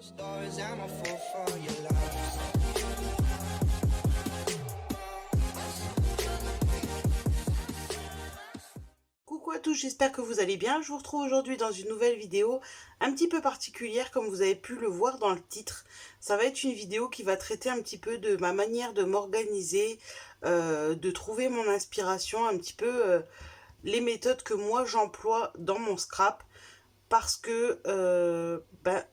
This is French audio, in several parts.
Coucou à tous, j'espère que vous allez bien. Je vous retrouve aujourd'hui dans une nouvelle vidéo un petit peu particulière, comme vous avez pu le voir dans le titre. Ça va être une vidéo qui va traiter un petit peu de ma manière de m'organiser, de trouver mon inspiration, un petit peu les méthodes que moi j'emploie dans mon scrap. Parce que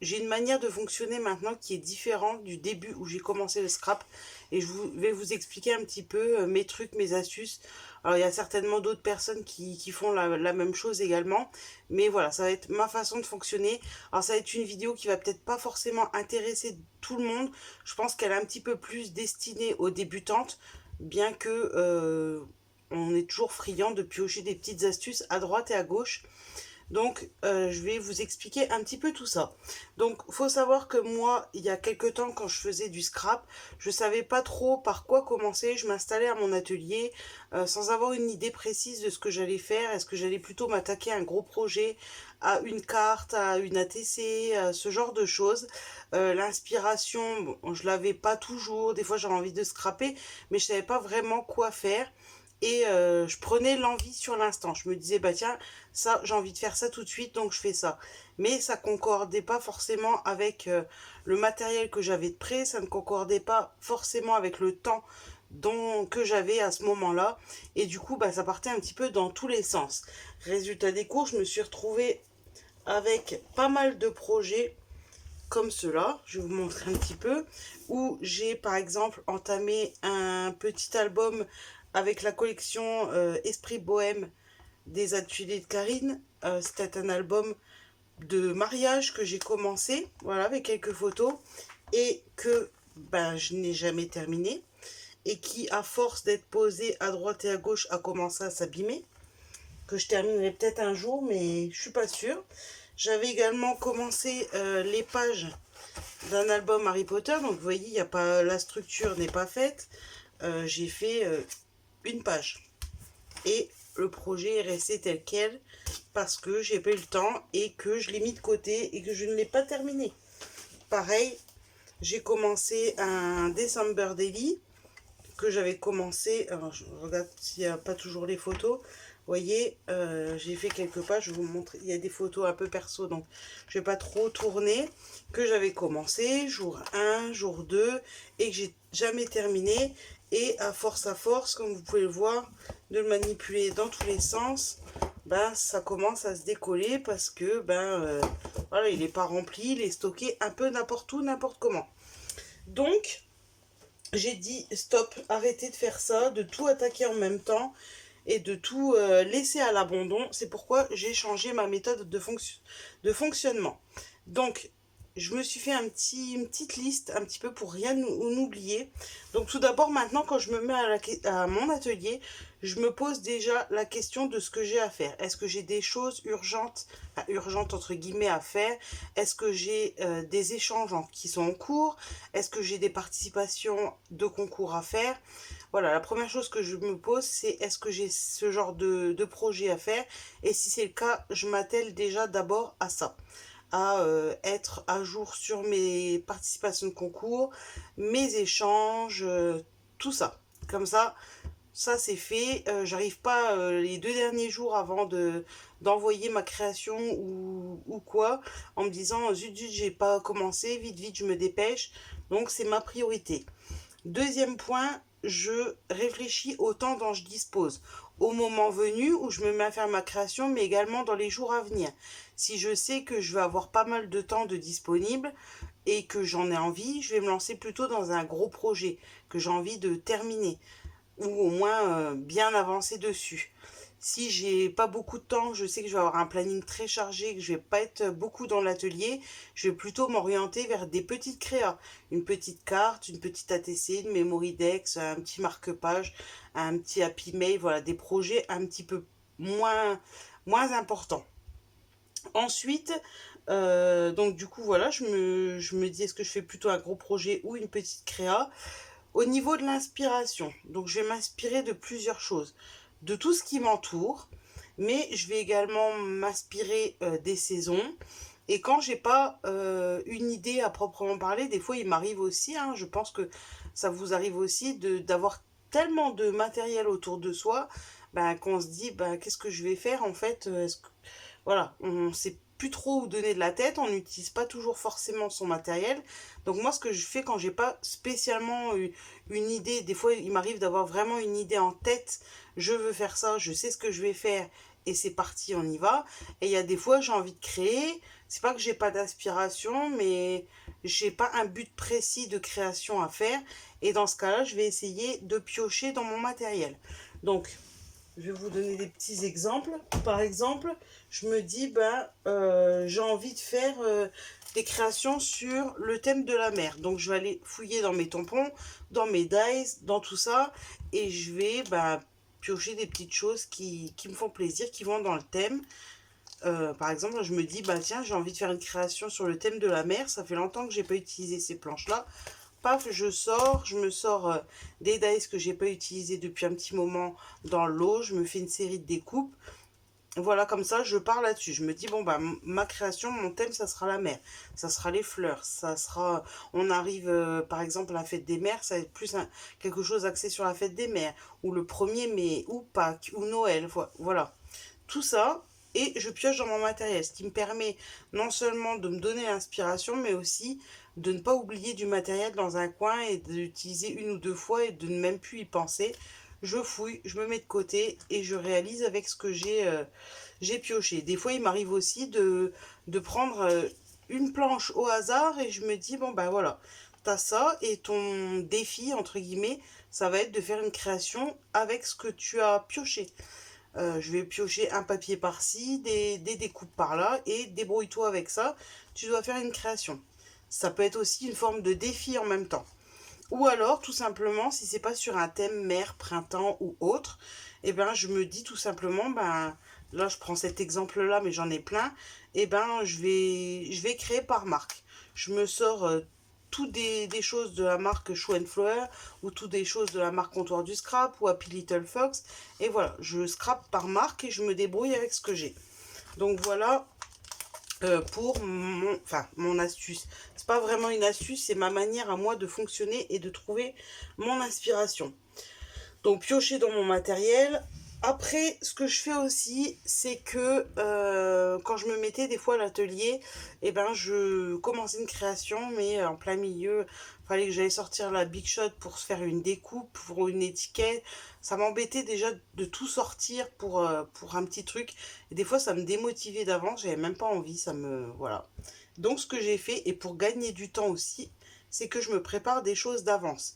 j'ai une manière de fonctionner maintenant qui est différente du début où j'ai commencé le scrap. Et vais vous expliquer un petit peu mes trucs, mes astuces. Alors il y a certainement d'autres personnes qui font la même chose également. Mais voilà, ça va être ma façon de fonctionner. Alors ça va être une vidéo qui va peut-être pas forcément intéresser tout le monde. Je pense qu'elle est un petit peu plus destinée aux débutantes. Bien que on est toujours friand de piocher des petites astuces à droite et à gauche. Donc, je vais vous expliquer un petit peu tout ça. Donc, faut savoir que moi, il y a quelques temps, quand je faisais du scrap, je savais pas trop par quoi commencer. Je m'installais à mon atelier sans avoir une idée précise de ce que j'allais faire. Est-ce que j'allais plutôt m'attaquer à un gros projet, à une carte, à une ATC, à ce genre de choses. L'inspiration, bon, je l'avais pas toujours. Des fois, j'avais envie de scraper, mais je savais pas vraiment quoi faire. Et je prenais l'envie sur l'instant. Je me disais, bah tiens, ça, j'ai envie de faire ça tout de suite, donc je fais ça. Mais ça concordait pas forcément avec le matériel que j'avais de près, ça ne concordait pas forcément avec le temps que j'avais à ce moment-là. Et du coup, bah, ça partait un petit peu dans tous les sens. Résultat des cours, je me suis retrouvée avec pas mal de projets comme cela, je vais vous montrer un petit peu, où j'ai par exemple entamé un petit album avec la collection Esprit Bohème des ateliers de Karine. C'était un album de mariage que j'ai commencé, voilà, avec quelques photos, et que je n'ai jamais terminé, et qui, à force d'être posé à droite et à gauche, a commencé à s'abîmer, que je terminerai peut-être un jour, mais je suis pas sûre. J'avais également commencé les pages d'un album Harry Potter, donc vous voyez, il y a pas, la structure n'est pas faite. J'ai fait une page et le projet est resté tel quel parce que j'ai pas eu le temps et que je l'ai mis de côté et que je ne l'ai pas terminé. Pareil, j'ai commencé un December Daily que j'avais commencé, alors je regarde s'il n'y a pas toujours les photos. Vous voyez, j'ai fait quelques pages, je vais vous montrer, il y a des photos un peu perso, donc je vais pas trop tourner, que j'avais commencé, jour 1, jour 2, et que j'ai jamais terminé, et à force, comme vous pouvez le voir, de le manipuler dans tous les sens, ça commence à se décoller, parce que, voilà, il n'est pas rempli, il est stocké un peu n'importe où, n'importe comment. Donc, j'ai dit stop, arrêtez de faire ça, de tout attaquer en même temps et de tout laisser à l'abandon. C'est pourquoi j'ai changé ma méthode de fonctionnement. Donc, je me suis fait une petite liste, un petit peu pour rien oublier. Donc, tout d'abord, maintenant, quand je me mets à mon atelier, je me pose déjà la question de ce que j'ai à faire. Est-ce que j'ai des choses urgentes, enfin, urgentes entre guillemets, à faire? Est-ce que j'ai des échanges qui sont en cours? Est-ce que j'ai des participations de concours à faire? Voilà, la première chose que je me pose, c'est est-ce que j'ai ce genre de projet à faire? Et si c'est le cas, je m'attelle déjà d'abord à ça, à être à jour sur mes participations de concours, mes échanges, tout ça. Comme ça c'est fait. J'arrive pas les 2 derniers jours avant d'envoyer ma création ou quoi, en me disant zut zut, j'ai pas commencé, vite vite je me dépêche. Donc c'est ma priorité. Deuxième point, je réfléchis au temps dont je dispose, au moment venu où je me mets à faire ma création, mais également dans les jours à venir. Si je sais que je vais avoir pas mal de temps de disponible et que j'en ai envie, je vais me lancer plutôt dans un gros projet que j'ai envie de terminer ou au moins bien avancer dessus. Si j'ai pas beaucoup de temps, je sais que je vais avoir un planning très chargé, que je vais pas être beaucoup dans l'atelier, je vais plutôt m'orienter vers des petites créas. Une petite carte, une petite ATC, une memory dex, un petit marque-page, un petit happy mail, voilà, des projets un petit peu moins importants. Ensuite, donc du coup voilà, je me dis est-ce que je fais plutôt un gros projet ou une petite créa. Au niveau de l'inspiration, donc je vais m'inspirer de plusieurs choses, de tout ce qui m'entoure, mais je vais également m'inspirer des saisons. Et quand j'ai pas une idée à proprement parler. Des fois, il m'arrive aussi, hein, je pense que ça vous arrive aussi, d'avoir tellement de matériel autour de soi, ben, qu'on se dit, ben, qu'est-ce que je vais faire en fait? Voilà, on sait plus trop où donner de la tête, on n'utilise pas toujours forcément son matériel. Donc moi, ce que je fais quand j'ai pas spécialement une idée, des fois il m'arrive d'avoir vraiment une idée en tête, je veux faire ça, je sais ce que je vais faire et c'est parti, on y va. Et il y a des fois j'ai envie de créer, c'est pas que j'ai pas d'inspiration, mais j'ai pas un but précis de création à faire. Et dans ce cas-là, je vais essayer de piocher dans mon matériel. Donc je vais vous donner des petits exemples. Par exemple, je me dis, ben, j'ai envie de faire des créations sur le thème de la mer. Donc, je vais aller fouiller dans mes tampons, dans mes dies, dans tout ça. Et je vais ben, piocher des petites choses qui me font plaisir, qui vont dans le thème. Par exemple, je me dis, bah tiens, j'ai envie de faire une création sur le thème de la mer. Ça fait longtemps que j'ai pas utilisé ces planches-là. Paf, je me sors des dice que j'ai pas utilisés depuis un petit moment dans l'eau. Je me fais une série de découpes. Voilà, comme ça, je pars là-dessus. Je me dis, bon, bah, ma création, mon thème, ça sera la mer. Ça sera les fleurs. Ça sera... On arrive, par exemple, à la fête des mers. Ça va être plus quelque chose axé sur la fête des mers. Ou le 1er mai, ou Pâques, ou Noël. Voilà. Tout ça, et je pioche dans mon matériel, ce qui me permet non seulement de me donner l'inspiration, mais aussi de ne pas oublier du matériel dans un coin et d'utiliser une ou deux fois et de ne même plus y penser. Je fouille, je me mets de côté et je réalise avec ce que j'ai pioché. Des fois, il m'arrive aussi de prendre une planche au hasard et je me dis, bon ben voilà, t'as ça et ton défi, entre guillemets, ça va être de faire une création avec ce que tu as pioché. Je vais piocher un papier par-ci, des découpes par-là, et débrouille-toi avec ça, tu dois faire une création. Ça peut être aussi une forme de défi en même temps. Ou alors, tout simplement, si c'est pas sur un thème mer, printemps ou autre, eh ben, je me dis tout simplement, ben, là, je prends cet exemple-là, mais j'en ai plein, eh ben, je vais créer par marque. Je me sors tout des choses de la marque Show and Flower ou tout des choses de la marque Comptoir du Scrap ou Happy Little Fox. Et voilà, je scrape par marque et je me débrouille avec ce que j'ai. Donc voilà pour mon astuce. C'est pas vraiment une astuce, c'est ma manière à moi de fonctionner et de trouver mon inspiration. Donc piocher dans mon matériel. Après, ce que je fais aussi, c'est que quand je me mettais des fois à l'atelier, eh ben, je commençais une création, mais en plein milieu, il fallait que j'aille sortir la Big Shot pour se faire une découpe, pour une étiquette. Ça m'embêtait déjà de tout sortir pour un petit truc. Et des fois, ça me démotivait d'avance, j'avais même pas envie, ça me... Voilà. Donc, ce que j'ai fait, et pour gagner du temps aussi, c'est que je me prépare des choses d'avance.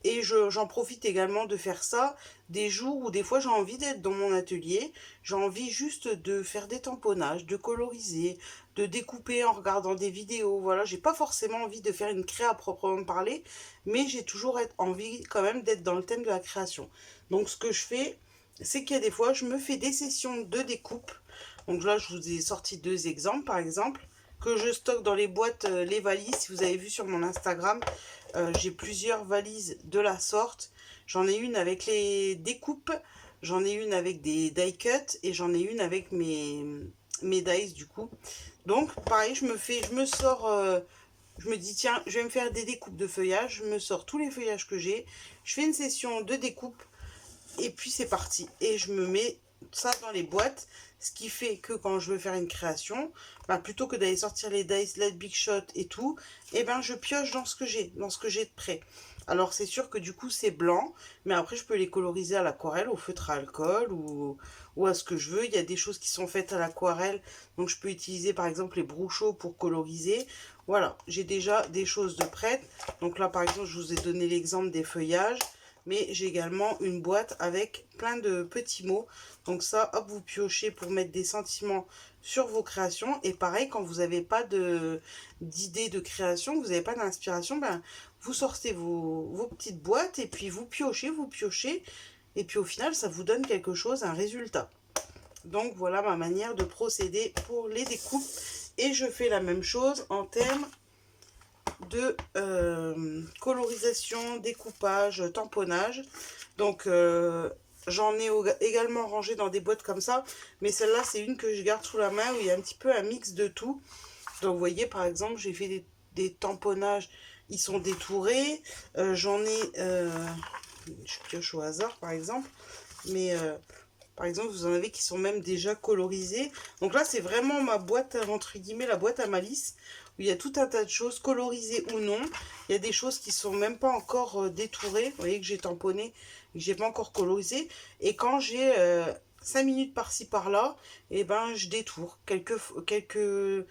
Et j'en profite également de faire ça des jours où des fois j'ai envie d'être dans mon atelier, j'ai envie juste de faire des tamponnages, de coloriser, de découper en regardant des vidéos. Voilà, j'ai pas forcément envie de faire une créa à proprement parler, mais j'ai toujours envie quand même d'être dans le thème de la création. Donc ce que je fais, c'est qu'il y a des fois je me fais des sessions de découpe. Donc là je vous ai sorti deux exemples par exemple que je stocke dans les boîtes, les valises. Si vous avez vu sur mon Instagram, j'ai plusieurs valises de la sorte. J'en ai une avec les découpes, j'en ai une avec des die cuts et j'en ai une avec mes dies du coup. Donc pareil, je me sors, je me dis tiens, je vais me faire des découpes de feuillage, je me sors tous les feuillages que j'ai, je fais une session de découpe et puis c'est parti. Et je me mets ça dans les boîtes, ce qui fait que quand je veux faire une création, bah, plutôt que d'aller sortir les dice, les Big Shot et tout, et ben je pioche dans ce que j'ai de prêt. Alors c'est sûr que du coup c'est blanc, mais après je peux les coloriser à l'aquarelle, au feutre à alcool ou à ce que je veux. Il y a des choses qui sont faites à l'aquarelle, donc je peux utiliser par exemple les Bruchot pour coloriser. Voilà, j'ai déjà des choses de prêtes. Donc là par exemple je vous ai donné l'exemple des feuillages, mais j'ai également une boîte avec plein de petits mots. Donc ça, hop, vous piochez pour mettre des sentiments sur vos créations. Et pareil, quand vous n'avez pas d'idée de création, vous n'avez pas d'inspiration, ben, vous sortez vos petites boîtes et puis vous piochez. Et puis au final, ça vous donne quelque chose, un résultat. Donc voilà ma manière de procéder pour les découpes. Et je fais la même chose en termes de colorisation, découpage, tamponnage. Donc j'en ai également rangé dans des boîtes comme ça, mais celle-là c'est une que je garde sous la main où il y a un petit peu un mix de tout. Donc vous voyez par exemple j'ai fait des tamponnages, ils sont détourés. J'en ai, je pioche au hasard par exemple, mais par exemple vous en avez qui sont même déjà colorisés. Donc là c'est vraiment ma boîte, entre guillemets, la boîte à malice, où il y a tout un tas de choses, colorisées ou non. Il y a des choses qui sont même pas encore détourées, vous voyez que j'ai tamponné, que j'ai pas encore colorisé. Et quand j'ai 5 minutes par-ci par-là, et ben je détourne quelques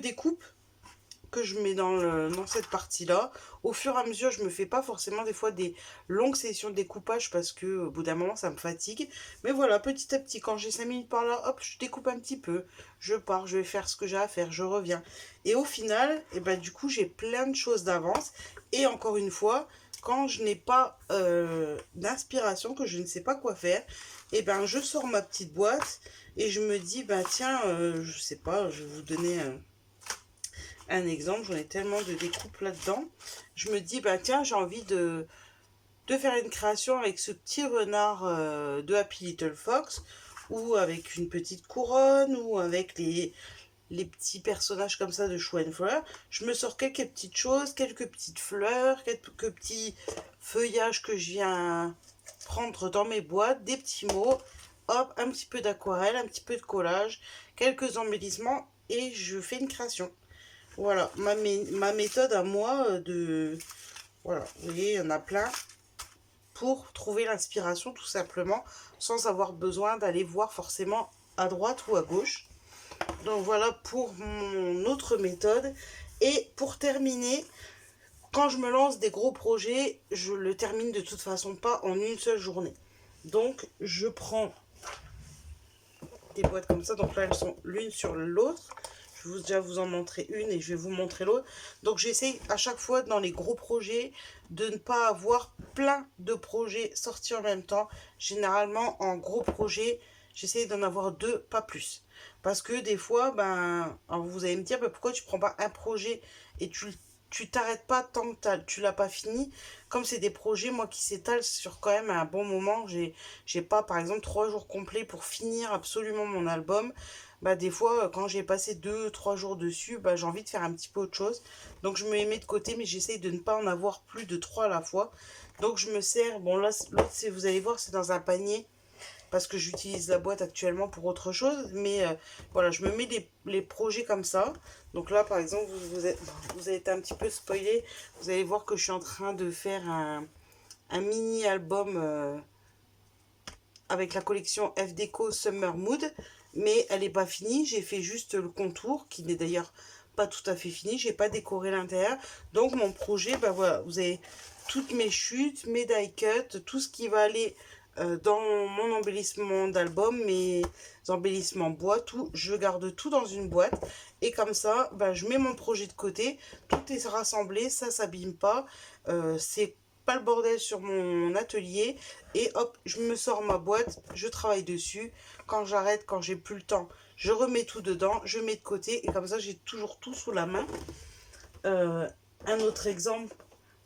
découpes que je mets dans cette partie-là. Au fur et à mesure, je me fais pas forcément des fois des longues sessions de découpage parce que au bout d'un moment, ça me fatigue. Mais voilà, petit à petit, quand j'ai 5 minutes par là, hop, je découpe un petit peu. Je pars, je vais faire ce que j'ai à faire, je reviens. Et au final, et ben, du coup, j'ai plein de choses d'avance. Et encore une fois, quand je n'ai pas d'inspiration, que je ne sais pas quoi faire, et ben, je sors ma petite boîte et je me dis, bah tiens, je sais pas, je vais vous donner un exemple, j'en ai tellement de découpes là-dedans. Je me dis, bah tiens, j'ai envie de faire une création avec ce petit renard de Happy Little Fox, ou avec une petite couronne, ou avec les petits personnages comme ça de Chou and Fleur. Je me sors quelques petites choses, quelques petites fleurs, quelques petits feuillages que je viens prendre dans mes boîtes, des petits mots, hop, un petit peu d'aquarelle, un petit peu de collage, quelques embellissements, et je fais une création. Voilà, ma méthode à moi de... Voilà, vous voyez, il y en a plein pour trouver l'inspiration tout simplement, sans avoir besoin d'aller voir forcément à droite ou à gauche. Donc voilà pour mon autre méthode. Et pour terminer, quand je me lance des gros projets, je le termine de toute façon pas en une seule journée. Donc je prends des boîtes comme ça, donc là elles sont l'une sur l'autre. Je vais déjà vous en montrer une et je vais vous montrer l'autre. Donc j'essaie à chaque fois dans les gros projets de ne pas avoir plein de projets sortis en même temps. Généralement en gros projet, j'essaie d'en avoir deux, pas plus. Parce que des fois, ben, alors vous allez me dire, ben, pourquoi tu prends pas un projet et tu t'arrêtes pas tant que tu l'as pas fini. Comme c'est des projets, moi, qui s'étalent sur quand même un bon moment, j'ai pas, par exemple, 3 jours complets pour finir absolument mon album. Bah, des fois, quand j'ai passé 2, 3 jours dessus, bah, j'ai envie de faire un petit peu autre chose. Donc, je me les mets de côté, mais j'essaye de ne pas en avoir plus de 3 à la fois. Donc, je me sers, bon, là, l'autre, vous allez voir, c'est dans un panier parce que j'utilise la boîte actuellement pour autre chose. Mais voilà, je me mets les projets comme ça. Donc là, par exemple, vous avez été un petit peu spoilé. Vous allez voir que je suis en train de faire un mini-album avec la collection F-Deco Summer Mood. Mais elle n'est pas finie. J'ai fait juste le contour, qui n'est d'ailleurs pas tout à fait fini. J'ai pas décoré l'intérieur. Donc mon projet, ben voilà, vous avez toutes mes chutes, mes die cuts, tout ce qui va aller dans mon embellissement d'album, mes embellissements bois, tout, je garde tout dans une boîte. Et comme ça, bah, je mets mon projet de côté. Tout est rassemblé, ça s'abîme pas. C'est pas le bordel sur mon atelier. Et hop, je me sors ma boîte, je travaille dessus. Quand j'arrête, quand j'ai plus le temps, je remets tout dedans, je mets de côté. Et comme ça, j'ai toujours tout sous la main. Un autre exemple,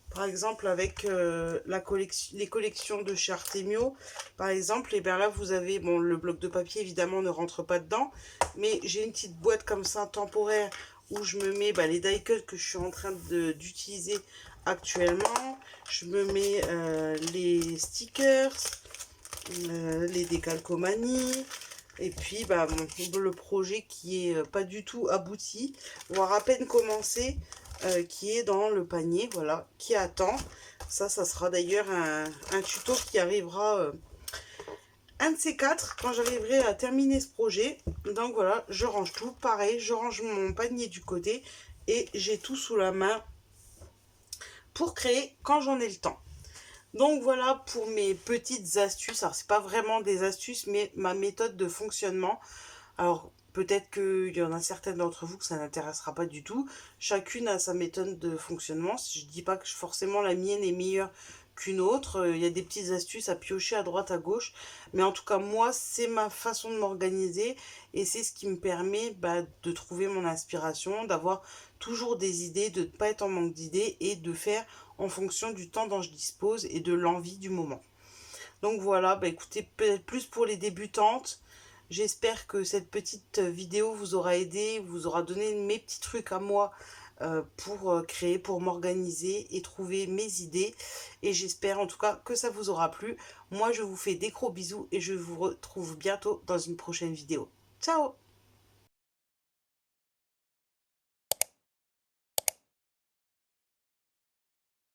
par exemple avec les collections de chez Artemio, par exemple, et bien là vous avez, bon, le bloc de papier évidemment ne rentre pas dedans, mais j'ai une petite boîte comme ça temporaire où je me mets les die cuts que je suis en train d'utiliser actuellement. Je me mets les stickers, les décalcomanies. Et puis le projet qui est pas du tout abouti, voire à peine commencé, qui est dans le panier, voilà, qui attend. Ça sera d'ailleurs un tuto qui arrivera un de ces quatre quand j'arriverai à terminer ce projet. Donc voilà, je range tout, pareil, je range mon panier du côté et j'ai tout sous la main pour créer quand j'en ai le temps. Donc voilà pour mes petites astuces. Alors c'est pas vraiment des astuces, mais ma méthode de fonctionnement. Alors peut-être qu'il y en a certaines d'entre vous que ça n'intéressera pas du tout. Chacune a sa méthode de fonctionnement. Je dis pas que forcément la mienne est meilleure qu'une autre. Il y a des petites astuces à piocher à droite, à gauche. Mais en tout cas, moi, c'est ma façon de m'organiser. Et c'est ce qui me permet de trouver mon inspiration, d'avoir toujours des idées, de ne pas être en manque d'idées et de faire en fonction du temps dont je dispose et de l'envie du moment. Donc voilà, écoutez, peut-être plus pour les débutantes. J'espère que cette petite vidéo vous aura aidé, vous aura donné mes petits trucs à moi pour créer, pour m'organiser et trouver mes idées. Et j'espère en tout cas que ça vous aura plu. Moi, je vous fais des gros bisous et je vous retrouve bientôt dans une prochaine vidéo. Ciao!